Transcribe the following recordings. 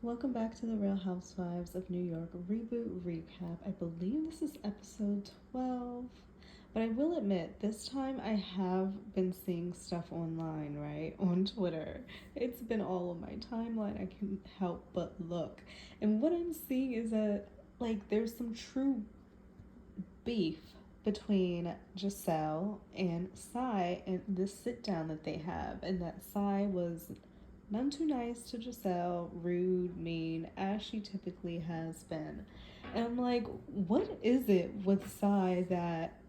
Welcome back to the Real Housewives of New York Reboot Recap. I believe this is episode 12. But I will admit, this time I have been seeing stuff online, right? On Twitter. It's been all on my timeline. I can't help but look. And what I'm seeing is that, there's some true beef between Giselle and Sai and this sit down that they have. And that Sai was none too nice to Giselle, rude, mean, as she typically has been. And I'm like, what is it with Sai that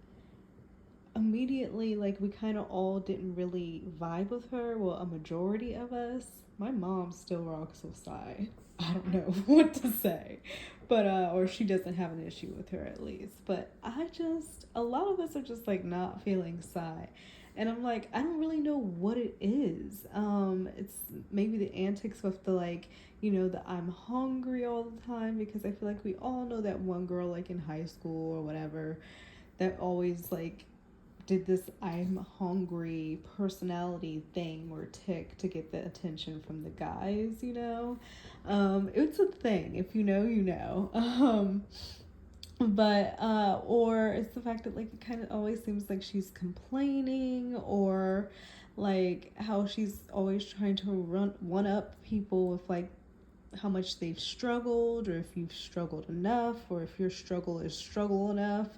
immediately, we kind of all didn't really vibe with her? Well, a majority of us. My mom still rocks with Sai. I don't know what to say. But, or she doesn't have an issue with her at least. But a lot of us are just not feeling Sai. And I'm like, I don't really know what it is. It's maybe the antics with the I'm hungry all the time, because I feel like we all know that one girl in high school or whatever that always did this I'm hungry personality thing or tick to get the attention from the guys. It's a thing. If you know, you know. But or it's the fact that it kind of always seems like she's complaining, or how she's always trying to one up people with how much they've struggled, or if you've struggled enough, or if your struggle is struggle enough.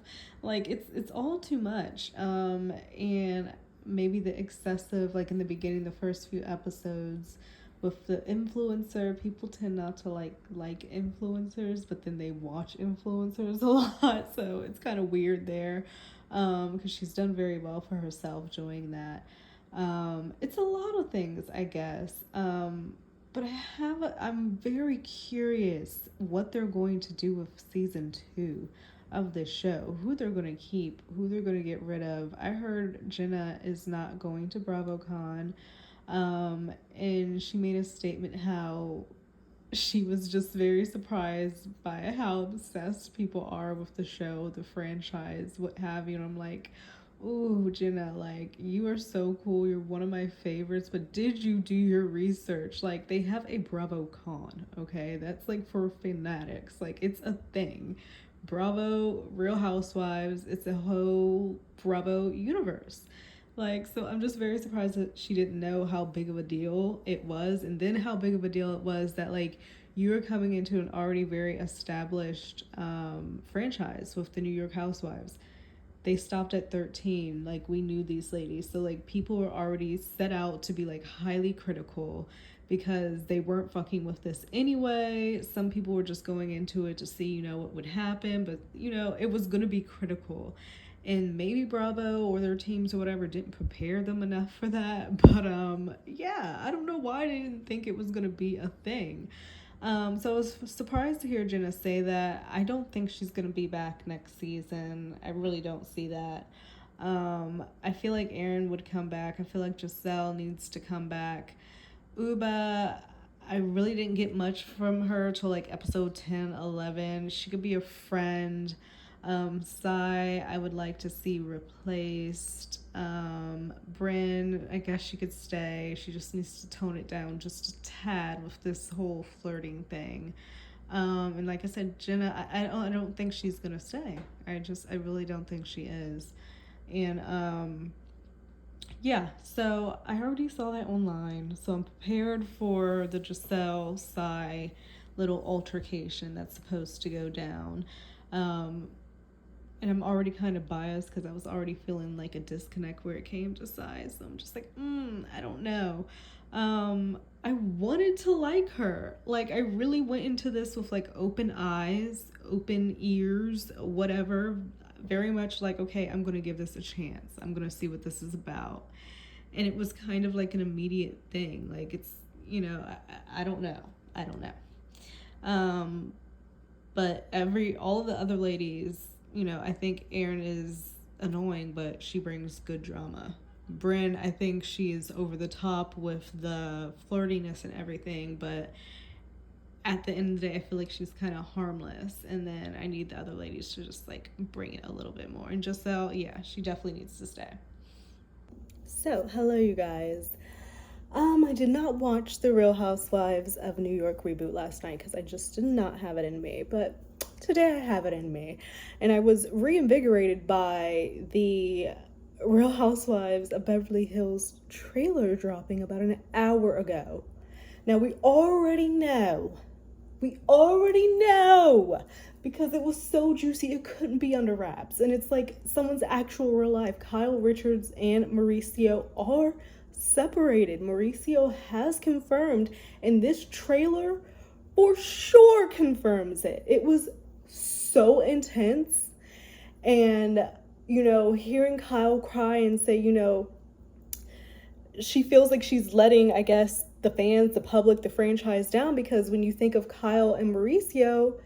It's all too much. And maybe the excessive, in the beginning, the first few episodes with the influencer, people tend not to like influencers, but then they watch influencers a lot, so it's kind of weird there, because she's done very well for herself doing that. It's a lot of things, I guess. But I'm very curious what they're going to do with season 2 of this show. Who they're going to keep, who they're going to get rid of. I heard Jenna is not going to BravoCon. And she made a statement how she was just very surprised by how obsessed people are with the show, the franchise, what have you. And I'm like, ooh, Jenna, you are so cool. You're one of my favorites, but did you do your research? They have a BravoCon, okay? That's for fanatics. It's a thing. Bravo, Real Housewives, it's a whole Bravo universe. So I'm just very surprised that she didn't know how big of a deal it was, and then how big of a deal it was that you were coming into an already very established franchise with the New York Housewives. They stopped at 13. We knew these ladies, so people were already set out to be highly critical, because they weren't fucking with this anyway. Some people were just going into it to see what would happen, but it was going to be critical. And maybe Bravo or their teams or whatever didn't prepare them enough for that. But yeah, I don't know why they didn't think it was going to be a thing. So I was surprised to hear Jenna say that. I don't think she's going to be back next season. I really don't see that. I feel like Aaron would come back. I feel like Giselle needs to come back. Uba, I really didn't get much from her till episode 10, 11. She could be a friend. Sai, I would like to see replaced. Bryn, I guess she could stay. She just needs to tone it down just a tad with this whole flirting thing. And like I said, Jenna, I don't think she's gonna stay. I really don't think she is. And yeah, so I already saw that online, so I'm prepared for the Giselle Sai little altercation that's supposed to go down. And I'm already kind of biased because I was already feeling a disconnect where it came to Sai. So I'm just I don't know. I wanted to like her. I really went into this with open eyes, open ears, whatever. Very much okay, I'm going to give this a chance. I'm going to see what this is about. And it was kind of an immediate thing. It's, I don't know. I don't know. But all of the other ladies, I think Erin is annoying, but she brings good drama. Bryn, I think she is over the top with the flirtiness and everything, but at the end of the day, I feel like she's kind of harmless. And then I need the other ladies to just bring it a little bit more. And Giselle, yeah, she definitely needs to stay. So, hello, you guys. I did not watch The Real Housewives of New York reboot last night because I just did not have it in me. But today I have it in me. And I was reinvigorated by the Real Housewives of Beverly Hills trailer dropping about an hour ago. Now we already know because it was so juicy it couldn't be under wraps. And it's like someone's actual real life. Kyle Richards and Mauricio are separated. Mauricio has confirmed, and this trailer for sure confirms it. It was so intense. And, you know, hearing Kyle cry and say, you know, she feels like she's letting, I guess, the fans, the public, the franchise down, because when you think of Kyle and Mauricio,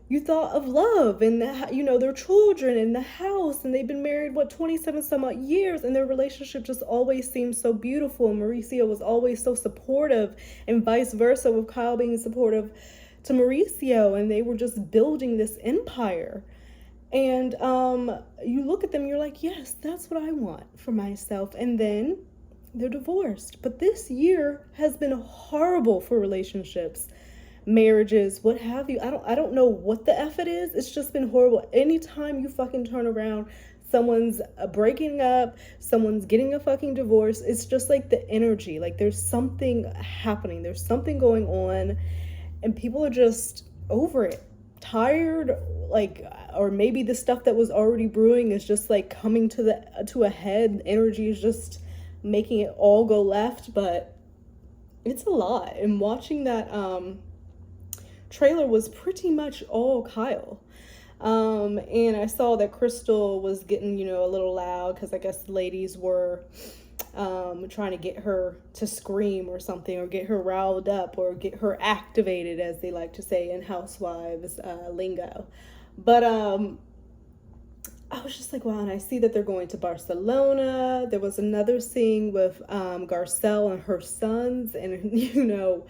you thought of love and, you know, their children and the house, and they've been married, 27 some odd years, and their relationship just always seemed so beautiful, and Mauricio was always so supportive, and vice versa, with Kyle being supportive to Mauricio, and they were just building this empire. And you look at them, you're like, yes, that's what I want for myself. And then they're divorced. But this year has been horrible for relationships, marriages, what have you. I don't know what the F it is. It's just been horrible. Anytime you fucking turn around, someone's breaking up, someone's getting a fucking divorce. It's just like the energy, like there's something happening, there's something going on, and people are just over it, tired, like, or maybe the stuff that was already brewing is just like coming to a head. Energy is just making it all go left. But it's a lot, and watching that trailer was pretty much all Kyle. And I saw that Crystal was getting, you know, a little loud because I guess the ladies were trying to get her to scream or something, or get her riled up, or get her activated, as they like to say in Housewives lingo. But I was just like, wow. And I see that they're going to Barcelona. There was another scene with Garcelle and her sons, and you know,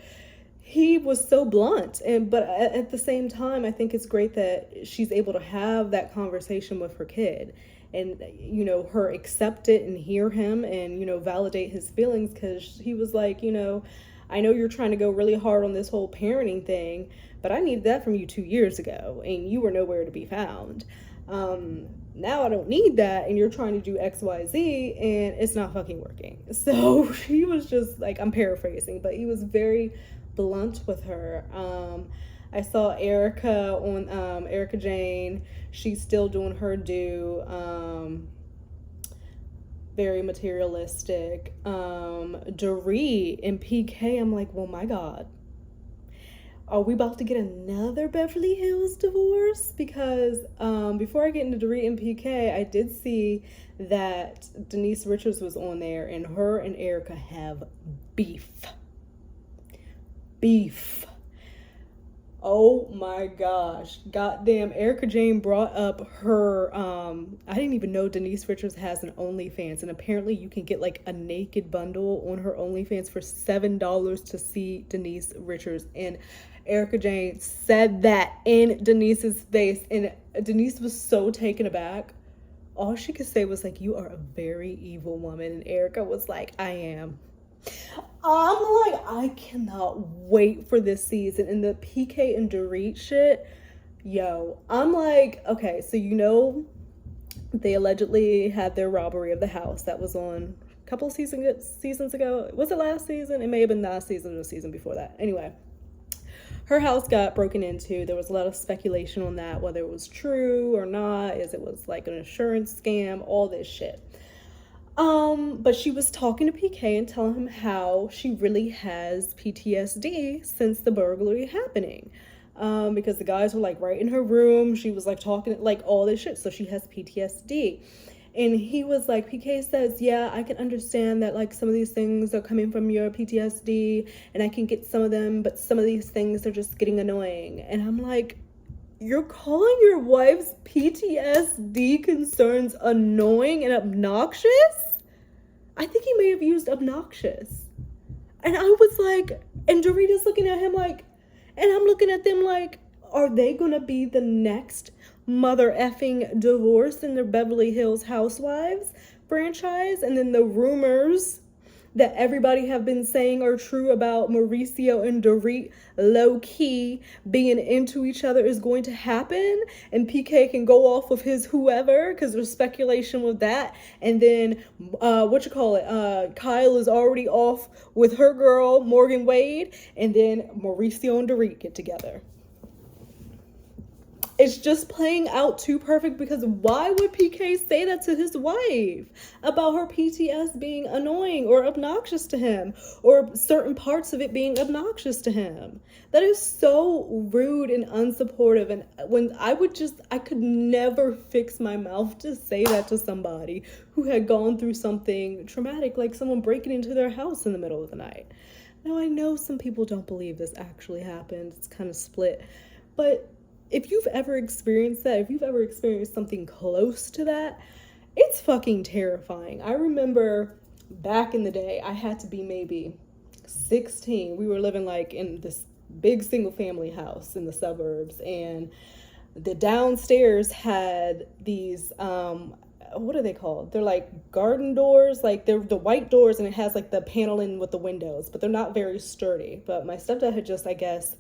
he was so blunt. But at the same time, I think it's great that she's able to have that conversation with her kid, and, you know, her accept it and hear him, and, you know, validate his feelings, because he was like, you know, I know you're trying to go really hard on this whole parenting thing, but I needed that from you 2 years ago, and you were nowhere to be found. Now I don't need that, and you're trying to do X, Y, Z, and it's not fucking working. So he was just like, I'm paraphrasing, but he was very blunt with her. I saw Erica on Erica Jane. She's still doing her due. Very materialistic. Doree and PK, I'm like, well, my God, are we about to get another Beverly Hills divorce? Because before I get into Doree and PK, I did see that Denise Richards was on there, and her and Erica have beef. Oh my gosh. Goddamn, Erica Jane brought up her, I didn't even know Denise Richards has an OnlyFans, and apparently you can get like a naked bundle on her OnlyFans for $7 to see Denise Richards. And Erica Jane said that in Denise's face, and Denise was so taken aback. All she could say was like, you are a very evil woman. And Erica was like, I am. I'm like, I cannot wait for this season. And the PK and Dorit shit, yo, I'm like, okay, so you know, they allegedly had their robbery of the house that was on a couple of seasons ago. Was it last season? It may have been last season or the season before that. Anyway, her house got broken into. There was a lot of speculation on that, whether it was true or not, as it was like an insurance scam, all this shit. But she was talking to PK and telling him how she really has PTSD since the burglary happening. Because the guys were like right in her room. She was like talking like all this shit. So she has PTSD. And he was like, PK says, yeah, I can understand that like some of these things are coming from your PTSD, and I can get some of them, but some of these things are just getting annoying. And I'm like, you're calling your wife's PTSD concerns annoying and obnoxious? I think he may have used obnoxious. And I was like, and Dorita's looking at him like, and I'm looking at them like, are they gonna be the next mother effing divorce in the Beverly Hills Housewives franchise? And then the rumors that everybody have been saying are true about Mauricio and Dorit low-key being into each other is going to happen, and PK can go off with his whoever, because there's speculation with that. And then Kyle is already off with her girl Morgan Wade, and then Mauricio and Dorit get together. It's just playing out too perfect, because why would PK say that to his wife about her PTS being annoying or obnoxious to him, or certain parts of it being obnoxious to him? That is so rude and unsupportive. And when I could never fix my mouth to say that to somebody who had gone through something traumatic, like someone breaking into their house in the middle of the night. Now, I know some people don't believe this actually happened. It's kind of split. But if you've ever experienced that, if you've ever experienced something close to that, it's fucking terrifying. I remember back in the day, I had to be maybe 16. We were living like in this big single family house in the suburbs, and the downstairs had these, what are they called? They're like garden doors, like they're the white doors, and it has like the paneling with the windows, but they're not very sturdy. But my stepdad had just, I guess,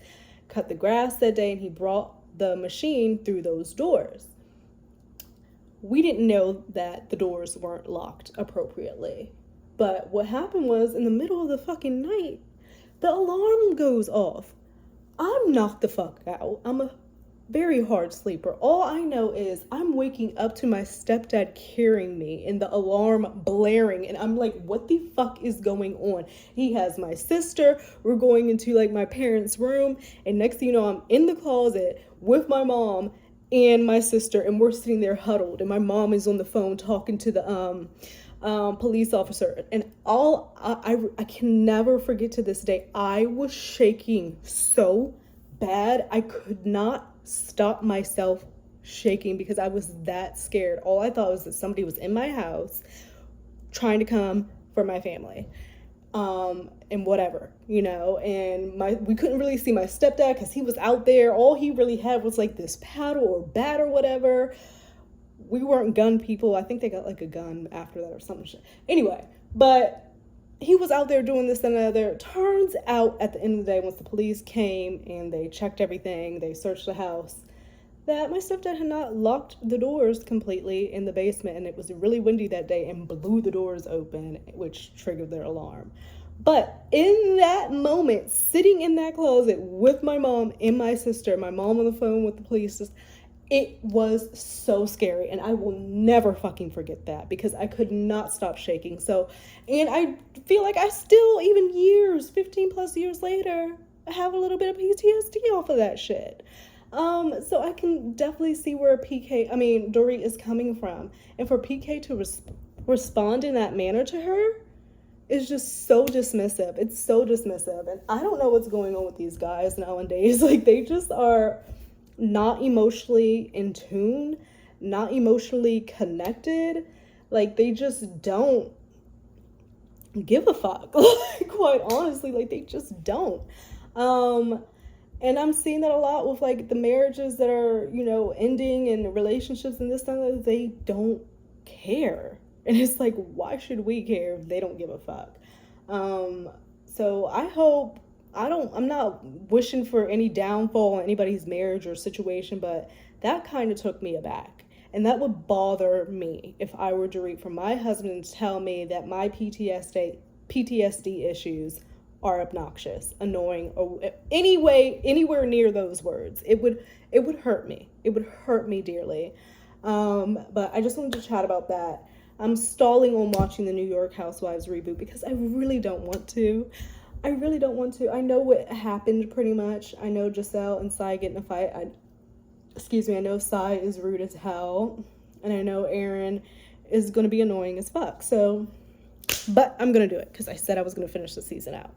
cut the grass that day, and he brought the machine through those doors. We didn't know that the doors weren't locked appropriately. But what happened was, in the middle of the fucking night, the alarm goes off. I'm knocked the fuck out. I'm a very hard sleeper. All I know is I'm waking up to my stepdad carrying me and the alarm blaring, and I'm like, what the fuck is going on? He has my sister. We're going into like my parents' room, and next thing you know, I'm in the closet with my mom and my sister, and we're sitting there huddled, and my mom is on the phone talking to the police officer. And I can never forget to this day, I was shaking so bad. I could not stop myself shaking because I was that scared. All I thought was that somebody was in my house trying to come for my family, and whatever, you know. And we couldn't really see my stepdad because he was out there. All he really had was like this paddle or bat or whatever. We weren't gun people. I think they got like a gun after that or something. Anyway, but he was out there doing this and another. Turns out at the end of the day, once the police came and they checked everything, they searched the house, that my stepdad had not locked the doors completely in the basement, and it was really windy that day and blew the doors open, which triggered their alarm. But in that moment, sitting in that closet with my mom and my sister, my mom on the phone with the police, it was so scary, and I will never fucking forget that because I could not stop shaking. So, and I feel like I still, even years, 15 plus years later, have a little bit of PTSD off of that shit. So I can definitely see where Dorit is coming from. And for PK to respond in that manner to her is just so dismissive. It's so dismissive. And I don't know what's going on with these guys nowadays. Like, they just are not emotionally in tune, not emotionally connected. Like, they just don't give a fuck. Like, quite honestly, like, they just don't. And I'm seeing that a lot with like the marriages that are, you know, ending, and relationships and this and that. They don't care. And it's like, why should we care if they don't give a fuck? So I hope, I'm not wishing for any downfall in anybody's marriage or situation, but that kind of took me aback. And that would bother me if I were to read from my husband to tell me that my PTSD issues are obnoxious, annoying, or anywhere near those words. It would hurt me. It would hurt me dearly. But I just wanted to chat about that. I'm stalling on watching the New York Housewives reboot because I really don't want to. I I know what happened pretty much. I know Giselle and Sai get in a fight. I know Sai is rude as hell. And I know Aaron is going to be annoying as fuck. So, but I'm going to do it because I said I was going to finish the season out.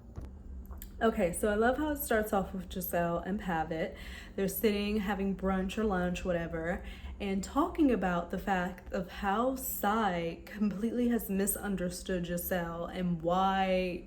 Okay, so I love how it starts off with Giselle and Pavitt. They're sitting, having brunch or lunch, whatever, and talking about the fact of how Sai completely has misunderstood Giselle and why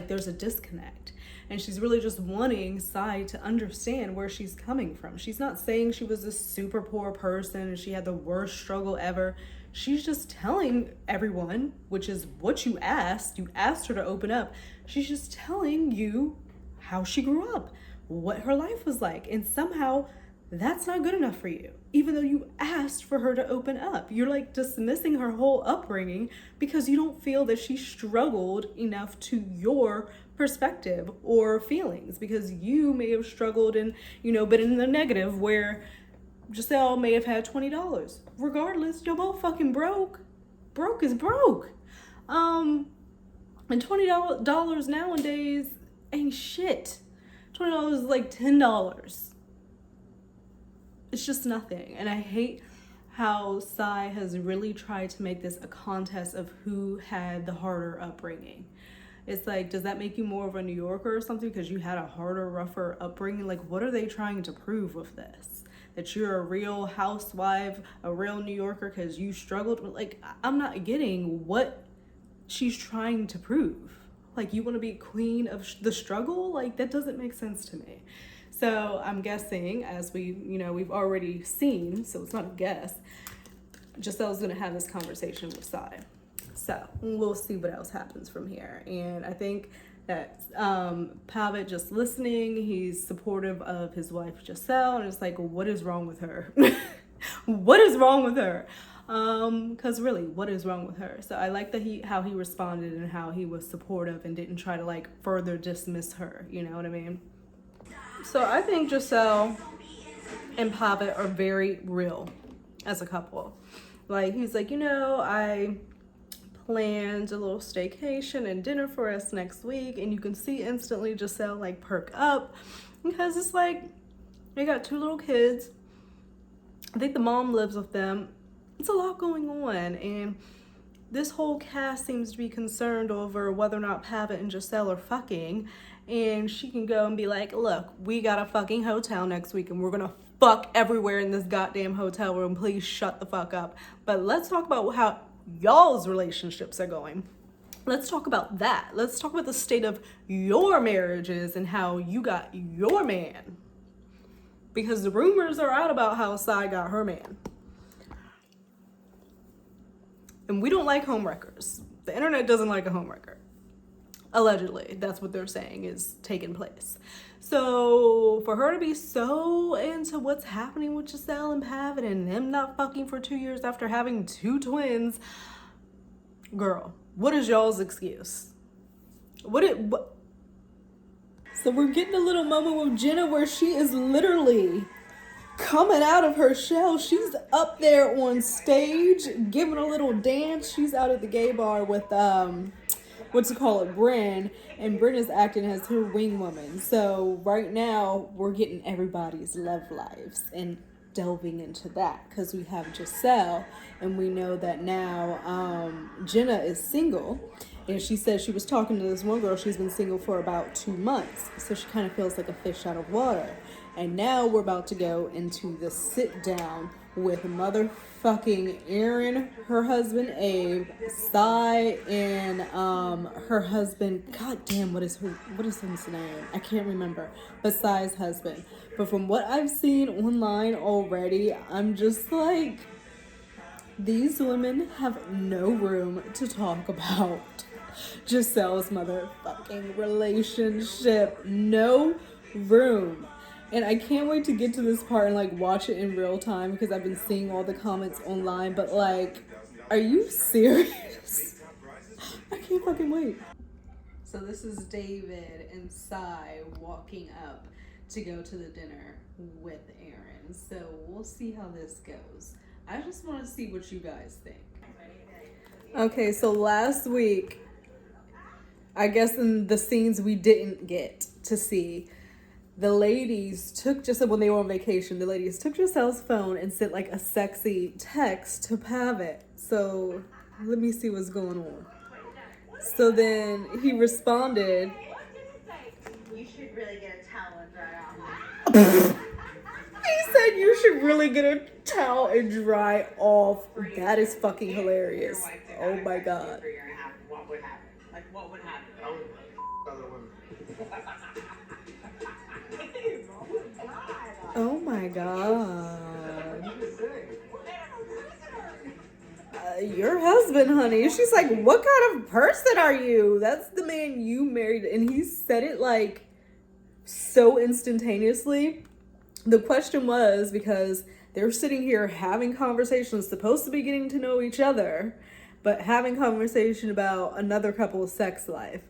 there's a disconnect. And she's really just wanting Sai to understand where she's coming from. She's not saying she was a super poor person and she had the worst struggle ever. she's just telling everyone, which is what you asked. You asked her to open up. She's just telling you how she grew up, what her life was like. And somehow that's not good enough for you. Even though you asked for her to open up, you're like dismissing her whole upbringing because you don't feel that she struggled enough to your perspective or feelings, because you may have struggled and, you know, been in the negative where Giselle may have had $20. Regardless, you're both fucking broke. Broke is broke. And $20 nowadays ain't shit. $20 is like $10. It's just nothing. And I hate how Psy has really tried to make this a contest of who had the harder upbringing. It's like, does that make you more of a New Yorker or something because you had a harder, rougher upbringing? Like, what are they trying to prove with this? That you're a real housewife, a real New Yorker because you struggled? Like, I'm not getting what she's trying to prove. Like, you want to be queen of the struggle? Like, that doesn't make sense to me. So I'm guessing, as we've already seen, so it's not a guess, Giselle's gonna have this conversation with Psy. So we'll see what else happens from here. And I think that Pavitt just listening, he's supportive of his wife Giselle, and it's like, what is wrong with her? What is wrong with her? Because really, what is wrong with her? So I like that how he responded and how he was supportive and didn't try to like further dismiss her, you know what I mean? So I think Giselle and Pavitt are very real as a couple. Like, he's like, I planned a little staycation and dinner for us next week, and you can see instantly Giselle like perk up because it's like they got 2 little kids. I think the mom lives with them. It's a lot going on, and this whole cast seems to be concerned over whether or not Pavitt and Giselle are fucking, and she can go and be like, look, we got a fucking hotel next week and we're gonna fuck everywhere in this goddamn hotel room. Please shut the fuck up. But let's talk about how y'all's relationships are going. Let's talk about that. Let's talk about the state of your marriages and how you got your man. Because the rumors are out about how Psy got her man. And we don't like homewreckers. The internet doesn't like a homewrecker. Allegedly, that's what they're saying is taking place. So for her to be so into what's happening with Giselle and Pavitt and them not fucking for 2 years after having 2 twins, girl, what is y'all's excuse? What? So we're getting a little moment with Jenna where she is literally coming out of her shell. She's up there on stage giving a little dance. She's out at the gay bar with Bryn, and Bryn is acting as her wing woman. So right now we're getting everybody's love lives and delving into that because we have Giselle, and we know that now Jenna is single, and she said she was talking to this one girl. She's been single for about 2 months, so she kind of feels like a fish out of water. And now we're about to go into the sit down with motherfucking Aaron, her husband Abe, Psy, and her husband. God damn, what is his name? I can't remember. But Psy's husband. But from what I've seen online already, I'm just like, these women have no room to talk about Giselle's motherfucking relationship. No room. And I can't wait to get to this part and like watch it in real time because I've been seeing all the comments online. But like, are you serious? I can't fucking wait. So this is David and Psy walking up to go to the dinner with Aaron. So we'll see how this goes. I just want to see what you guys think. Okay, so last week, I guess in the scenes we didn't get to see, the ladies took when they were on vacation, the ladies took Giselle's phone and sent like a sexy text to Pavitt. So let me see what's going on. So then he responded, "You should really get a towel and dry off." He said you should really get a towel and dry off. That is fucking hilarious. Oh my god. What would happen? Like, what would happen? I would other women. Oh my god. your husband, honey. She's like, what kind of person are you? That's the man you married. And he said it like so instantaneously. The question was, because they're sitting here having conversations, supposed to be getting to know each other, but having conversation about another couple's sex life.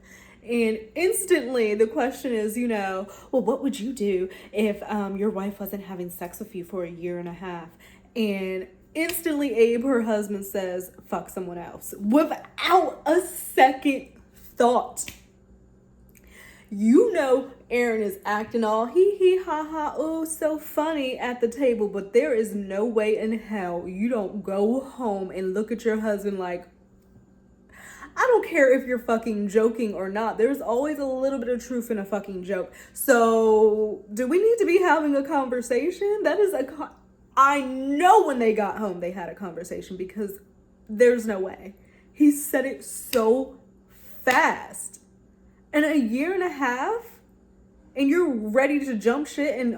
And instantly the question is, well, what would you do if your wife wasn't having sex with you for a year and a half? And instantly Abe, her husband, says, fuck someone else. Without a second thought. Aaron is acting all hee hee ha ha, oh, so funny at the table, but there is no way in hell you don't go home and look at your husband like, I don't care if you're fucking joking or not. There's always a little bit of truth in a fucking joke. So, do we need to be having a conversation? I know when they got home they had a conversation, because there's no way. He said it so fast. In a year and a half, and you're ready to jump shit and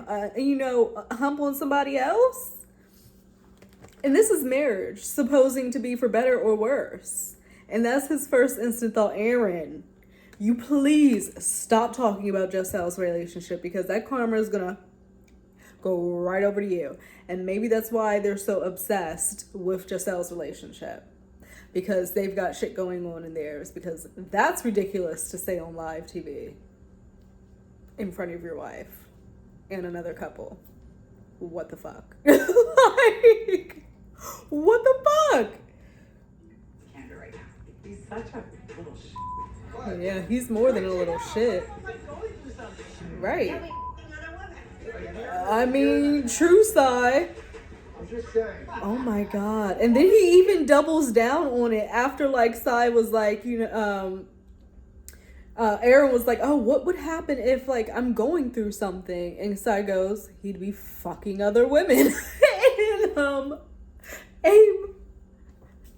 hump on somebody else? And this is marriage, supposing to be for better or worse. And that's his first instant thought. Aaron, you please stop talking about Jocel's relationship, because that karma is gonna go right over to you. And maybe that's why they're so obsessed with Jocel's relationship, because they've got shit going on in theirs, because that's ridiculous to say on live TV in front of your wife and another couple. What the fuck? Like, what the fuck? Right now. He's such a little shit. Yeah, he's more than a little shit. Right. I mean, true sigh. Oh my god. And then he even doubles down on it after, like, Sai was like, Aaron was like, oh, what would happen if, like, I'm going through something? And Sai goes, he'd be fucking other women. And Abe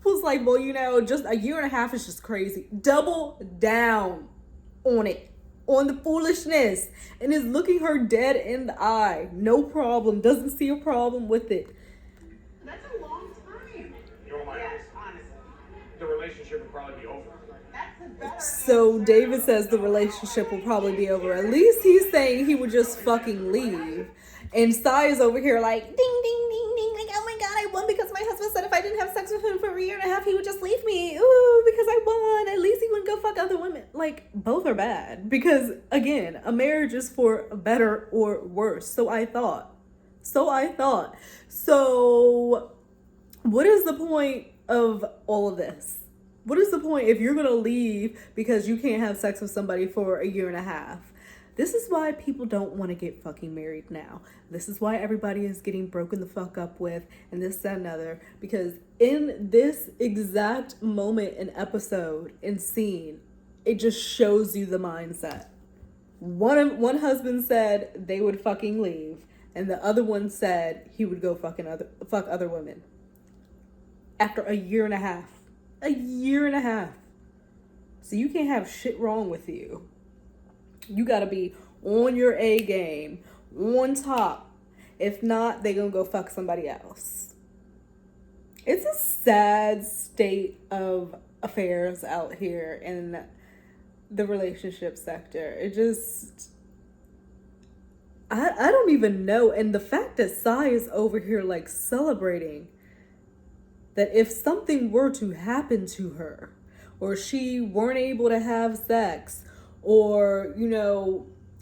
was like, well, just a year and a half is just crazy. Double down on it, on the foolishness, and is looking her dead in the eye. No problem. Doesn't see a problem with it. That's a long time. Yes, honestly. The relationship would probably be over. So David says the relationship will probably be over. At least he's saying he would just fucking leave. And Sai is over here like, ding, ding, ding, ding. Like, oh my god, I won because my husband said if I didn't have sex with him for a year and a half, he would just leave me. Ooh, because I won. At least he wouldn't go fuck other women. Like, both are bad. Because, again, a marriage is for better or worse. So I thought. So, what is the point of all of this? What is the point if you're going to leave because you can't have sex with somebody for a year and a half? This is why people don't want to get fucking married now. This is why everybody is getting broken the fuck up with, and this, that, and other. Because in this exact moment and episode and scene, it just shows you the mindset. One husband said they would fucking leave, and the other one said he would go fuck other women. After a year and a half. A year and a half. So you can't have shit wrong with you. You gotta be on your A game, on top. If not, they gonna go fuck somebody else. It's a sad state of affairs out here in the relationship sector. It just, I don't even know. And the fact that Sai is over here like celebrating that if something were to happen to her, or she weren't able to have sex, or,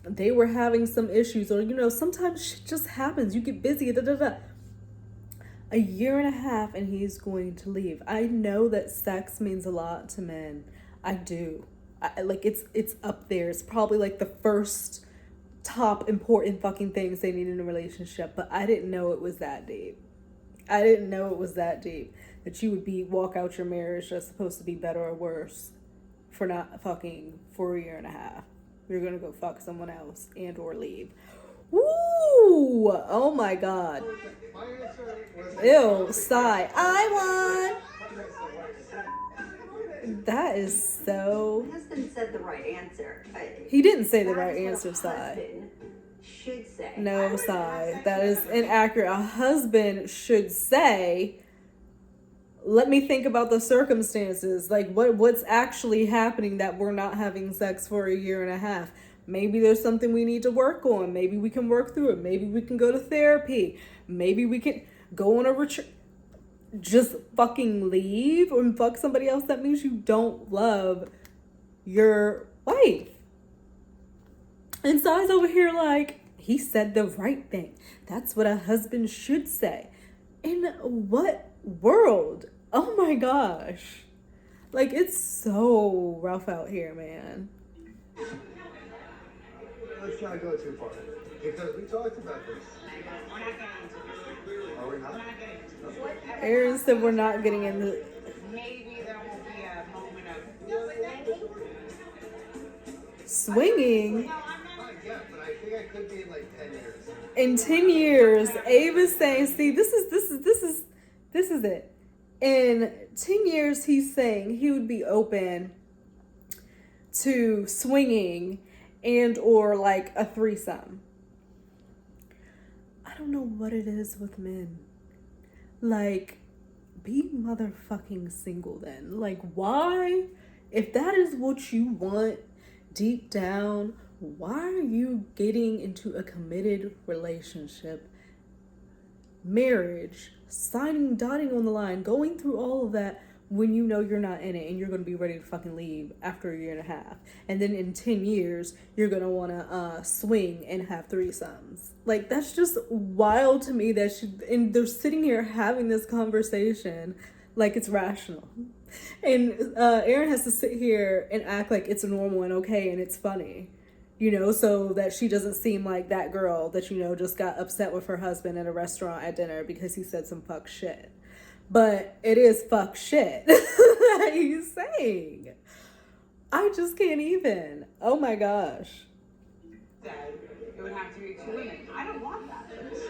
they were having some issues, or, sometimes shit just happens. You get busy, A year and a half and he's going to leave. I know that sex means a lot to men. I do. It's up there. It's probably like the first top important fucking things they need in a relationship, but I didn't know it was that deep. That you would walk out your marriage that's supposed to be better or worse for not fucking for a year and a half. You're gonna go fuck someone else and or leave. Woo! Oh my god. Ew, sigh. I won. That is so. My husband said the right answer. He didn't say the right answer, sigh. Should say. No, sigh. That is inaccurate. A husband should say, let me think about the circumstances. Like, what's actually happening that we're not having sex for a year and a half? Maybe there's something we need to work on. Maybe we can work through it. Maybe we can go to therapy. Maybe we can go on a retreat. Just fucking leave and fuck somebody else. That means you don't love your wife. And Sai's over here like, he said the right thing. That's what a husband should say. In what world? Oh my gosh. Like, it's so rough out here, man. Let's not go too far, because we talked about this. Are we not? Aaron said we're not getting into... Maybe there will be a moment of swinging. Not yet, but I think I could be in like 10 years. In 10 years, Abe is saying, see, this is it. In 10 years, he's saying he would be open to swinging and or like a threesome. I don't know what it is with men. Like, be motherfucking single then. Like, why? If that is what you want deep down, why are you getting into a committed relationship, marriage, signing, dotting on the line, going through all of that when you know you're not in it and you're going to be ready to fucking leave after a year and a half? And then in 10 years, you're going to want to swing and have threesomes. Like, that's just wild to me that and they're sitting here having this conversation like it's rational. And Erin has to sit here and act like it's normal and okay and it's funny, you know, so that she doesn't seem like that girl that, you know, just got upset with her husband at a restaurant at dinner because he said some fuck shit. But it is fuck shit that he's saying. I just can't even. Oh my gosh. said it would have to be 2 women. I don't want that. It's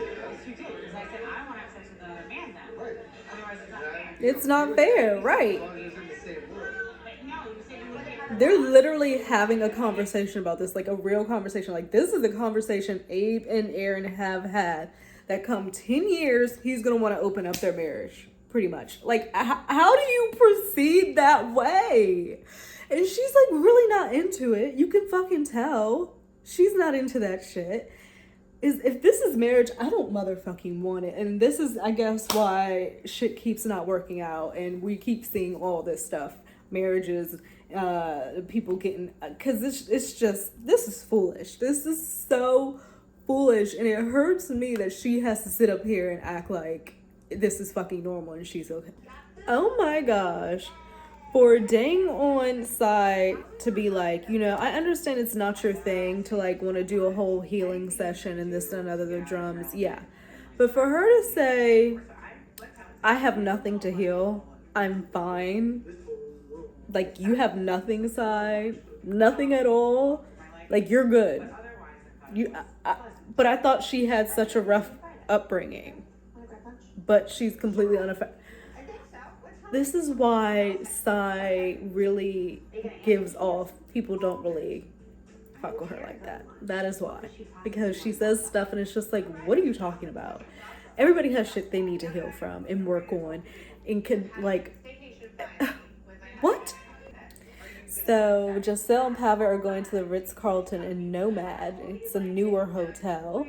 2 did, because I said I want to have sex with another man then. Right. Otherwise it's not fair. It's not fair, right? As long as it's in the same word. But no, you said you would get They're literally having a conversation about this, like a real conversation. Like, this is the conversation Abe and Aaron have had, that come 10 years, he's going to want to open up their marriage. Pretty much. Like, how do you proceed that way? And she's like really not into it. You can fucking tell. She's not into that shit. If this is marriage, I don't motherfucking want it. And this is, I guess, why shit keeps not working out. And we keep seeing all this stuff. Marriages, people getting, because it's just, this is foolish. This is so foolish. And it hurts me that she has to sit up here and act like this is fucking normal and she's okay. Oh my gosh. For dang on side to be like, you know, I understand it's not your thing to like want to do a whole healing session and this and another, the drums, yeah. But for her to say, I have nothing to heal, I'm fine. Like, you have nothing, side, nothing at all. Like, you're good. But I thought she had such a rough upbringing. But she's completely unaffected. This is why Sai really gives off. People don't really fuck with her like that. That is why. Because she says stuff and it's just like, what are you talking about? Everybody has shit they need to heal from and work on. And could, like, what? So Giselle and Pavitt are going to the Ritz-Carlton in Nomad. It's a newer hotel.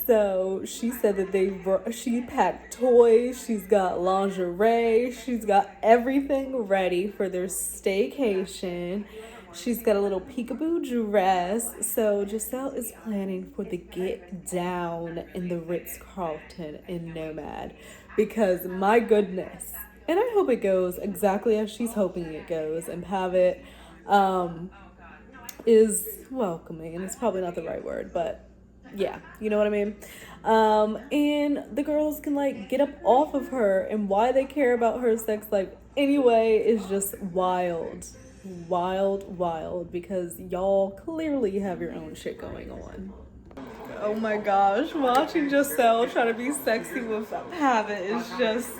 So she said that she packed toys, she's got lingerie, she's got everything ready for their staycation. She's got a little peekaboo dress. So Giselle is planning for the get down in the Ritz-Carlton in Nomad. Because my goodness. And I hope it goes exactly as she's hoping it goes. And Pavitt is welcoming. And it's probably not the right word, but yeah, you know what I mean? And the girls can like get up off of her, and why they care about her sex life anyway is just wild, because y'all clearly have your own shit going on. Oh my gosh, watching Giselle try to be sexy with Pavitt is just,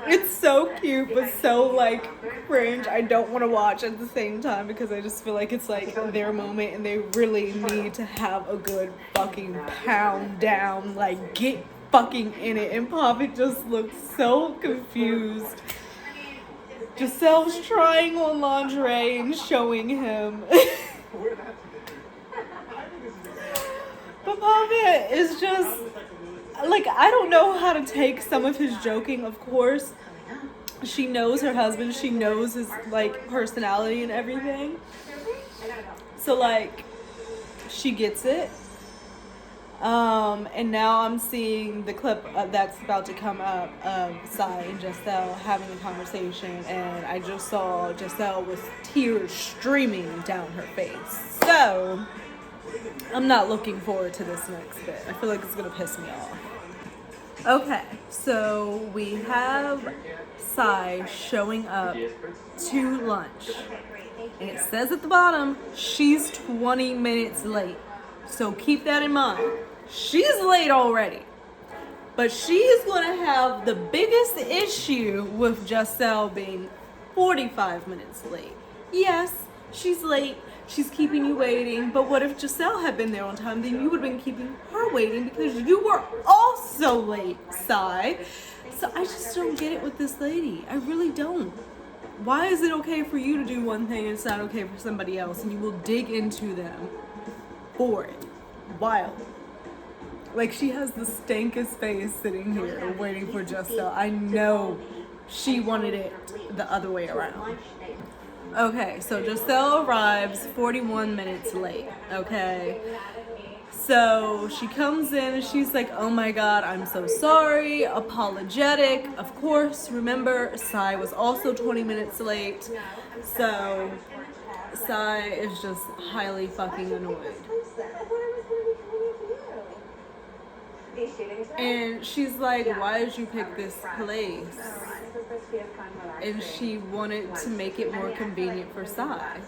it's so cute, but so like cringe. I don't want to watch at the same time because I just feel like it's like their moment and they really need to have a good fucking pound down, like get fucking in it. And Poppy just looks so confused. Giselle's trying on lingerie and showing him. But Poppy is just, like, I don't know how to take some of his joking. Of course, she knows her husband. She knows his, like, personality and everything. So, like, she gets it. And now I'm seeing the clip that's about to come up of Sai and Giselle having a conversation, and I just saw Giselle with tears streaming down her face. So I'm not looking forward to this next bit. I feel like it's gonna piss me off. Okay, so we have Sai showing up to lunch, and it says at the bottom she's 20 minutes late. So keep that in mind. She's late already. But she's going to have the biggest issue with Giselle being 45 minutes late. Yes, she's late. She's keeping you waiting. But what if Giselle had been there on time? Then you would have been keeping her waiting because you were also late, Sai. So I just don't get it with this lady. I really don't. Why is it okay for you to do one thing and it's not okay for somebody else? And you will dig into them for it. Wild. Like, she has the stankest face sitting here waiting for Giselle. I know she wanted it the other way around. Okay, so Giselle arrives 41 minutes late, okay? So she comes in and she's like, oh my God, I'm so sorry, apologetic. Of course, remember, Sai was also 20 minutes late. So Sai is just highly fucking annoyed. And she's like, why did you pick this place? And she wanted to make it more convenient for Sai.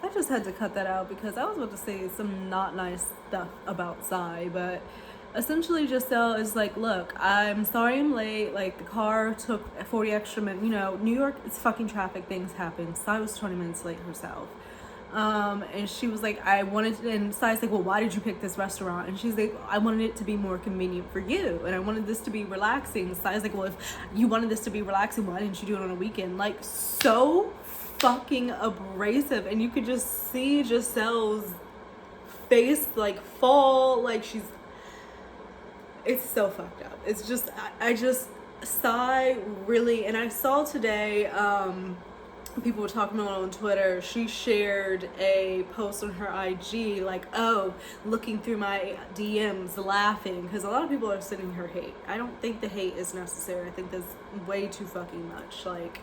I just had to cut that out because I was about to say some not nice stuff about Sai, but essentially Giselle is like, look, I'm sorry I'm late, like the car took 40 extra minutes, you know, New York, it's fucking traffic, things happen. Sai was 20 minutes late herself. And she was like, I wanted to, and Sai's like, well, why did you pick this restaurant? And she's like, I wanted it to be more convenient for you, and I wanted this to be relaxing. Sai's like, well, if you wanted this to be relaxing, why didn't you do it on a weekend? Like, so fucking abrasive, and you could just see Giselle's face like fall, like it's so fucked up. It's just, I just, Sai really, and I saw today, people were talking about it on Twitter. She shared a post on her IG like, oh, looking through my DMs, laughing, because a lot of people are sending her hate. I don't think the hate is necessary. I think that's way too fucking much. Like,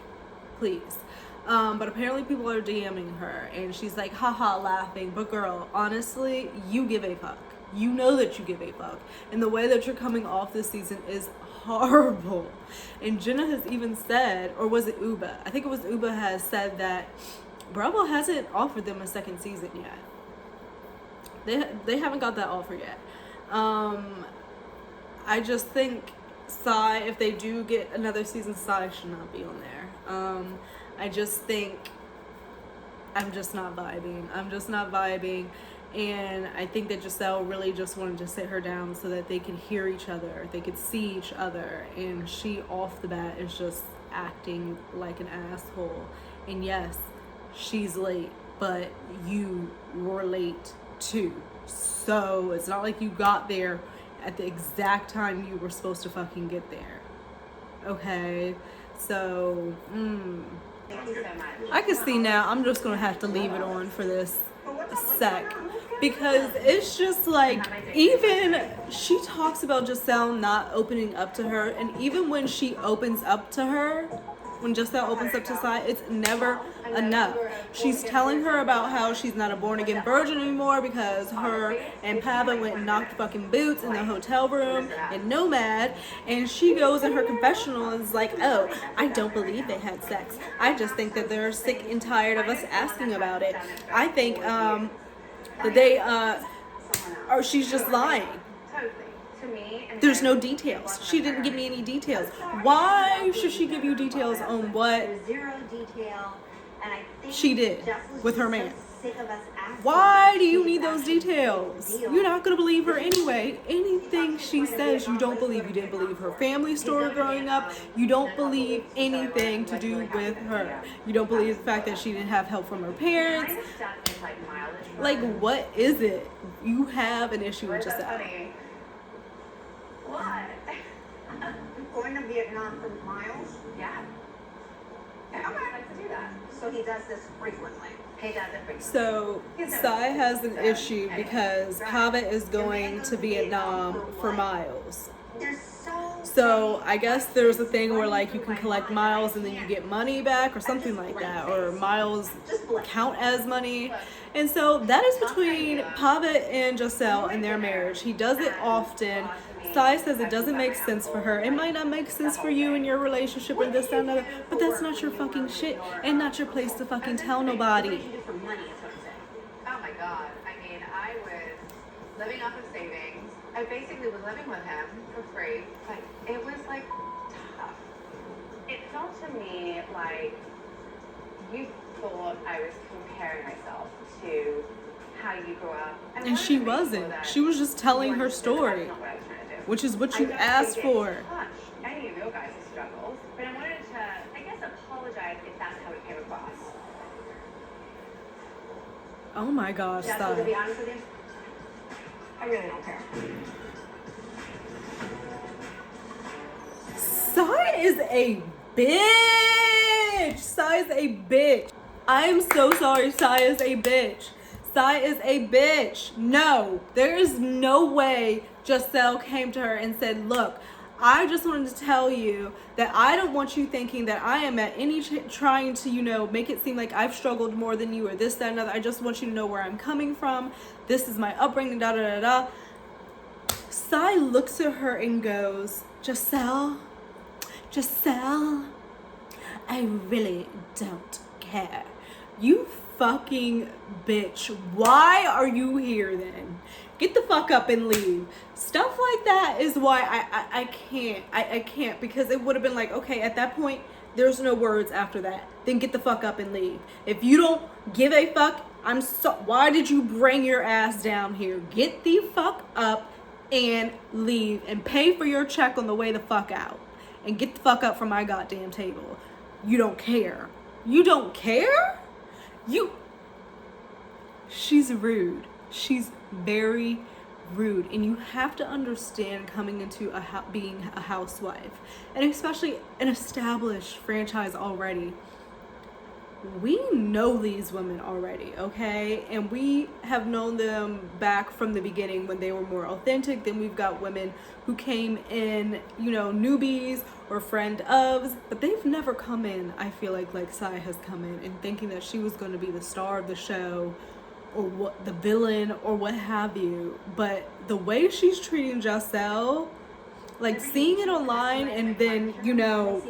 please. But apparently people are DMing her, and she's like, haha, laughing. But girl, honestly, you give a fuck. You know that you give a fuck. And the way that you're coming off this season is horrible. And Jenna has even said, or was it Uba? I think it was Uba has said that Bravo hasn't offered them a second season yet. They haven't got that offer yet. I just think Sai, if they do get another season, Sai should not be on there. I just think I'm just not vibing. And I think that Giselle really just wanted to sit her down so that they could hear each other, they could see each other, and she off the bat is just acting like an asshole. And yes, she's late, but you were late too. So it's not like you got there at the exact time you were supposed to fucking get there. Okay, so I can see now I'm just gonna have to leave it on for this sec, because it's just like, even she talks about Giselle not opening up to her, and even when she opens up to her, when Giselle opens up to Sai, it's never enough. She's telling her about how she's not a born-again virgin anymore because her and Pava went and knocked fucking boots in the hotel room in Nomad, and she goes in her confessional and is like, oh, I don't believe they had sex. I just think that they're sick and tired of us asking about it. I think that they or she's just lying. There's no details. She didn't give me any details. Why should she give you details on what she did with her man? sick of us asking. Why do you need those details? You're not gonna believe her anyway. Anything she says, you don't believe. You didn't believe her family story growing up. You don't believe anything to do with her. You don't believe the fact that she didn't have help from her parents. Like, what is it? You have an issue with Giselle. What? Going to Vietnam for Miles? Yeah. Okay, I'd like to do that. So he does this frequently. He does it frequently. So, Sai has an issue because Pava is going to Vietnam for Miles. So, I guess there's a thing where, like, you can collect miles and then you get money back or something like that. Or miles count as money. And so, that is between Pava and Giselle and their marriage. He does it often. Sai says it doesn't make sense for her. It might not make sense for you in your relationship or this, that, and other, but that's not your fucking shit and not your place to fucking tell nobody. Oh my God. I mean, I was living off of savings. I basically was living with him for free, but it was like tough. It felt to me like you thought I was comparing myself to how you grew up. And she wasn't. She was just telling her story, which is what you asked for. Any of your guys' struggles, but I wanted to, I guess, apologize if that's how it came across. Oh my gosh, Yeah, so to be Sai. honest with you, I really don't care. Sai is a bitch. Sai is a bitch. I'm so sorry. Sai is a bitch. Sai is a bitch. No, there is no way Giselle came to her and said, look, I just wanted to tell you that I don't want you thinking that I am at any trying to, you know, make it seem like I've struggled more than you or this, that, and other. I just want you to know where I'm coming from. This is my upbringing, da, da, da, da. Sai looks at her and goes, Giselle, I really don't care. You fucking bitch. Why are you here then? Get the fuck up and leave. Stuff like that is why I can't, because it would have been like, okay, at that point, there's no words after that. Then get the fuck up and leave. If you don't give a fuck, why did you bring your ass down here? Get the fuck up and leave and pay for your check on the way the fuck out. And get the fuck up from my goddamn table. You don't care. You don't care? She's rude. She's very rude, and you have to understand coming into being a housewife, and especially an established franchise already. We know these women already, okay? And we have known them back from the beginning when they were more authentic. Then we've got women who came in, you know, newbies or friend ofs, but they've never come in, I feel like Sai has come in and thinking that she was going to be the star of the show or what, the villain or what have you. But the way she's treating Giselle, like seeing it online and then, you know,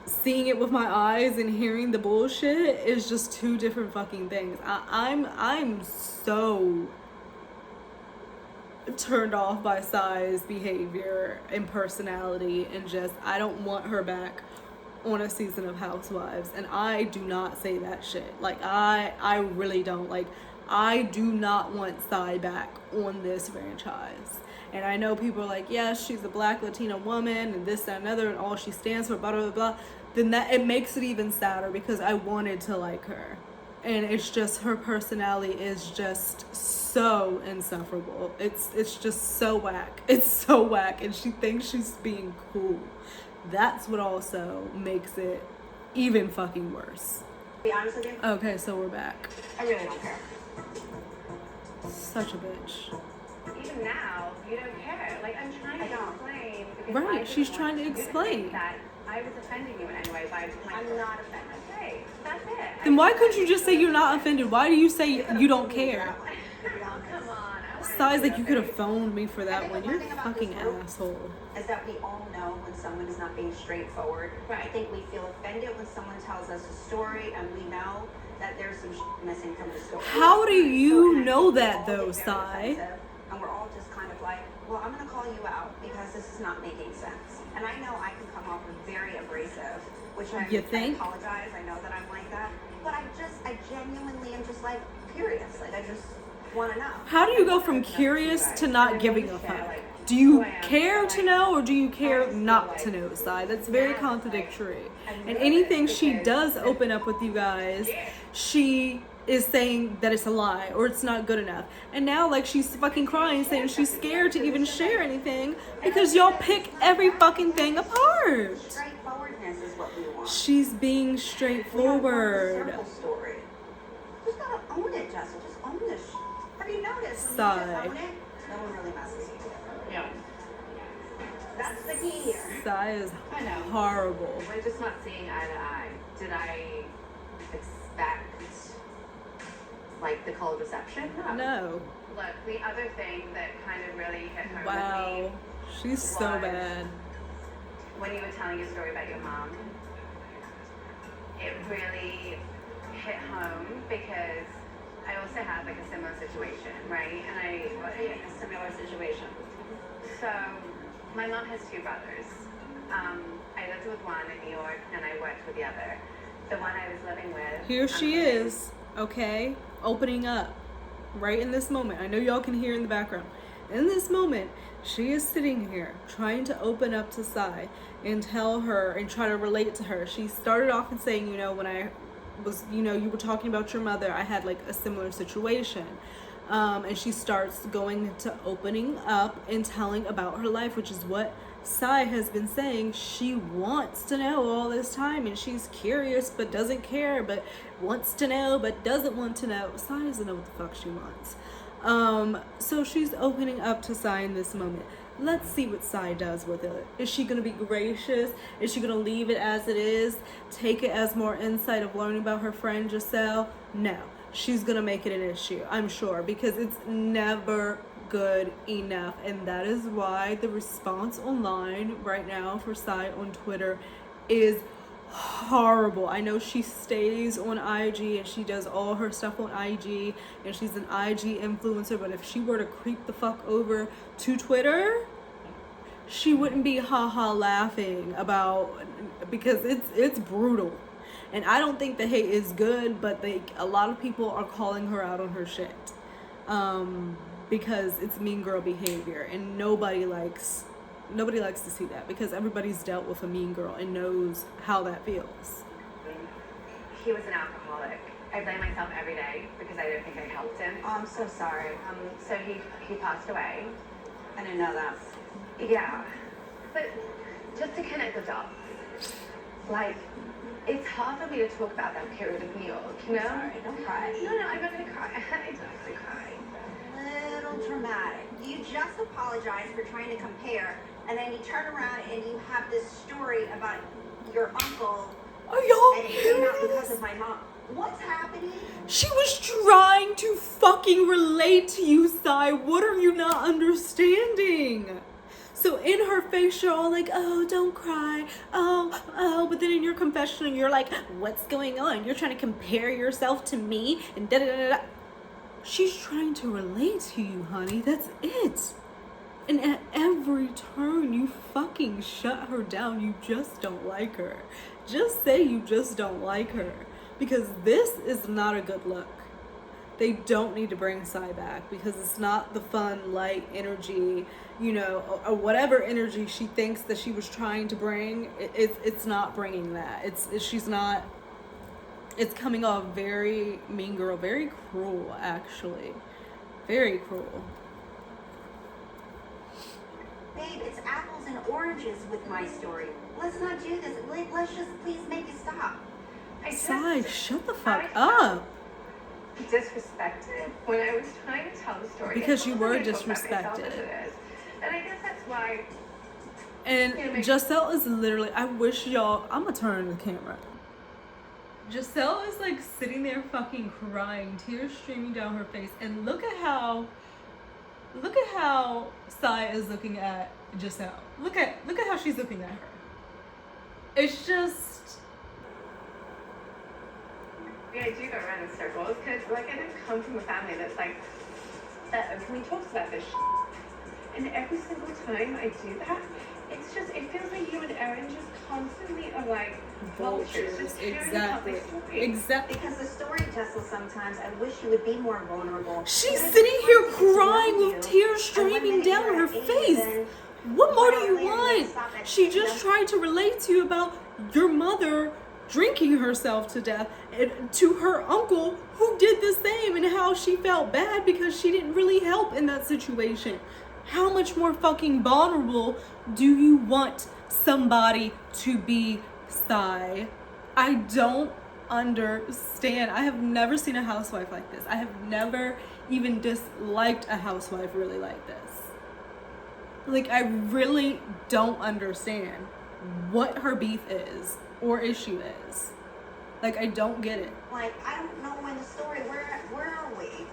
seeing it with my eyes and hearing the bullshit is just two different fucking things. I'm so turned off by Sai's behavior and personality, and just I don't want her back on a season of Housewives. And I do not say that shit. Like I really don't. Like I do not want Sai back on this franchise. And I know people are like, yes, she's a black Latina woman and this, that, and another, and all she stands for, blah, blah, blah. Then that, it makes it even sadder because I wanted to like her. And it's just, her personality is just so insufferable. It's just so whack. It's so whack. And she thinks she's being cool. That's what also makes it even fucking worse. To be honest with you, Okay, so we're back. I really don't care. Such a bitch. Even now, you don't care. Like, I'm trying to explain. because Right, I didn't she's want trying to you think explain. That I was offending you in any way by my I'm not offended. Okay, that's it. Then why couldn't you just say you're not offended? Why do you say you don't care? Oh, come on. Besides, like, you could have phoned me for that one. You're a fucking asshole. Is that we all know when someone is not being straightforward. Right. I think we feel offended when someone tells us a story and we know that there's some missing from the story. How do you So, know and I that, think we all though, get very Sai? defensive, and we're all just kind of like, well, I'm going to call you out because this is not making sense. And I know I can come off very abrasive, which I You think? apologize. I know that I'm like that. but I genuinely am just like curious. Like I just want to know. How do you go from curious to not giving a fuck? Do you care to know or do you care not to know, Sai? That's very contradictory. And anything she does open up with you guys, she is saying that it's a lie or it's not good enough. And now like she's fucking crying saying she's scared to even share anything because y'all pick every fucking thing apart. Straightforwardness is what we want. She's being straightforward. Simple story. Just gotta own it, Jessica. Just own this. Have you noticed? When Sigh. you just own it, no one really messes with you. Yeah. That's the key here. Sai is I know. horrible. We're just not seeing eye to eye. Did I expect like the cold reception? No. Look, the other thing that kind of really hit home with Wow. me She's so was bad. when you were telling your story about your mom, it really hit home because I also had like a similar situation, right? And a similar situation. So my mom has two brothers. I lived with one in New York and I worked with the other. The one I was living with. Here she is, okay, opening up right in this moment. I know y'all can hear in the background. In this moment, she is sitting here trying to open up to Sai and tell her and try to relate to her. She started off and saying, you know, when I was, you know, you were talking about your mother, I had like a similar situation. And she starts going to opening up and telling about her life, which is what Sai has been saying she wants to know all this time, and she's curious but doesn't care, but wants to know but doesn't want to know. Sai doesn't know what the fuck she wants. So she's opening up to Sai in this moment. Let's see what Sai does with it. Is she going to be gracious? Is she going to leave it as it is? Take it as more insight of learning about her friend Giselle? No. She's going to make it an issue, I'm sure, because it's never good enough. And that is why the response online right now for Sai on Twitter is horrible. I know she stays on IG and she does all her stuff on IG and she's an IG influencer, but if she were to creep the fuck over to Twitter, she wouldn't be haha laughing about, because it's brutal. And I don't think the hate is good, but a lot of people are calling her out on her shit because it's mean girl behavior, and nobody likes to see that because everybody's dealt with a mean girl and knows how that feels. He was an alcoholic. I blame myself every day because I don't think I helped him. Oh, I'm so sorry. So he passed away. I didn't know that. Yeah, but just to connect the dots, like, it's hard for me to talk about that period of New York, you know? Sorry, don't cry. No, I'm not gonna cry. I don't have to cry. Little dramatic. You just apologize for trying to compare, and then you turn around and you have this story about your uncle. Are y'all And it came out hearing because this? of my mom. What's happening? She was trying to fucking relate to you, Sai. What are you not understanding? So in her face, you're all like, oh, don't cry. Oh, but then in your confession, you're like, what's going on? You're trying to compare yourself to me and da da da da. She's trying to relate to you, honey. That's it. And at every turn, you fucking shut her down. You just don't like her. Just say you just don't like her. Because this is not a good look. They don't need to bring Sai back because it's not the fun, light energy, you know, or whatever energy she thinks that she was trying to bring. It's not bringing that. She's not. It's coming off very mean girl, very cruel, actually, very cruel. Babe, it's apples and oranges with my story. Let's not do this. Let's just please make it stop. Sai, shut the fuck up. Disrespected when I was trying to tell the story. Because you were I talk about myself disrespected. as it is. And I guess that's why. And Giselle is literally, I wish y'all, I'm gonna turn the camera. Giselle is like sitting there fucking crying, tears streaming down her face, and look at how Sai is looking at Giselle. Look at how she's looking at her. It's just, I do go around in circles because, like, I didn't come from a family that's like, can we talk about this shit? And every single time I do that, it's just, it feels like you and Erin just constantly are like vultures. Just Exactly. Exactly. Because the story, Jessel, sometimes I wish you would be more vulnerable. She's sitting here crying with tears streaming down her face. What more do you want? She just tried to relate to you about your mother drinking herself to death and to her uncle who did the same, and how she felt bad because she didn't really help in that situation. How much more fucking vulnerable do you want somebody to be, Sai? I don't understand. I have never seen a housewife like this. I have never even disliked a housewife really like this. Like, I really don't understand what her beef is or issue is. Like, I don't get it. Like, I don't know in the story, where are we?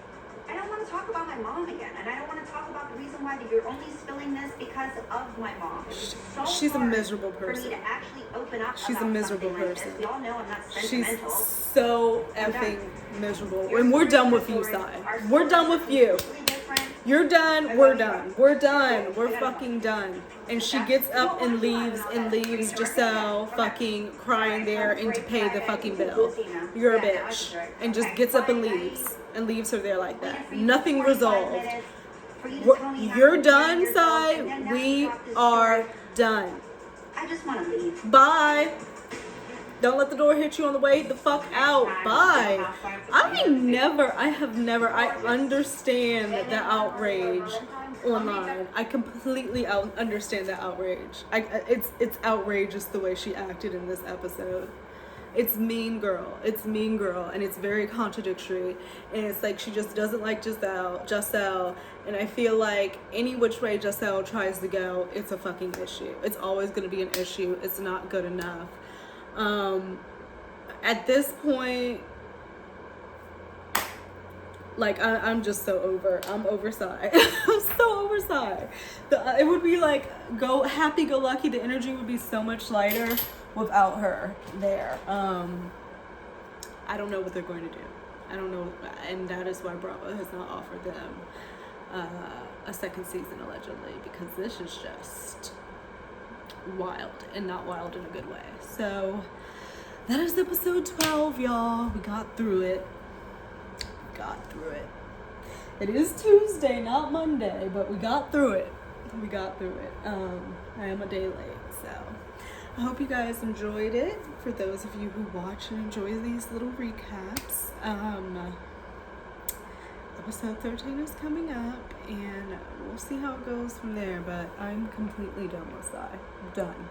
I don't want to talk about my mom again, and I don't want to talk about the reason why that you're only spilling this because of my mom. She's a miserable person. For me to actually open up. She's a miserable person. Like we all know I'm not sentimental. She's so effing miserable. And we're done with you, Sai. We're done with you. You're done. We're done. We're done. We're fucking done. And she gets up and leaves Giselle fucking crying there and to pay the fucking bill. You're a bitch. And just gets up and leaves her there like that. Nothing resolved. You're done, Sai. We are done. I just want to leave. Bye. Don't let the door hit you on the way the fuck out. Bye. I understand the outrage online. I completely understand the outrage. It's outrageous the way she acted in this episode. It's mean girl. It's mean girl, and it's very contradictory. And it's like she just doesn't like Giselle. And I feel like any which way Giselle tries to go, it's a fucking issue. It's always going to be an issue. It's not good enough. At this point, like, I'm just so over. I'm over Sai. I'm so over Sai. It would be like happy-go-lucky. The energy would be so much lighter without her there. I don't know what they're going to do. I don't know, and that is why Bravo has not offered them a second season, allegedly, because this is just wild, and not wild in a good way. So that is episode 12, y'all. We got through it. It is Tuesday, not Monday, but we got through it. I am a day late, so I hope you guys enjoyed it. For those of you who watch and enjoy these little recaps, episode 13 is coming up, and we'll see how it goes from there, but I'm completely done with Sai. Done.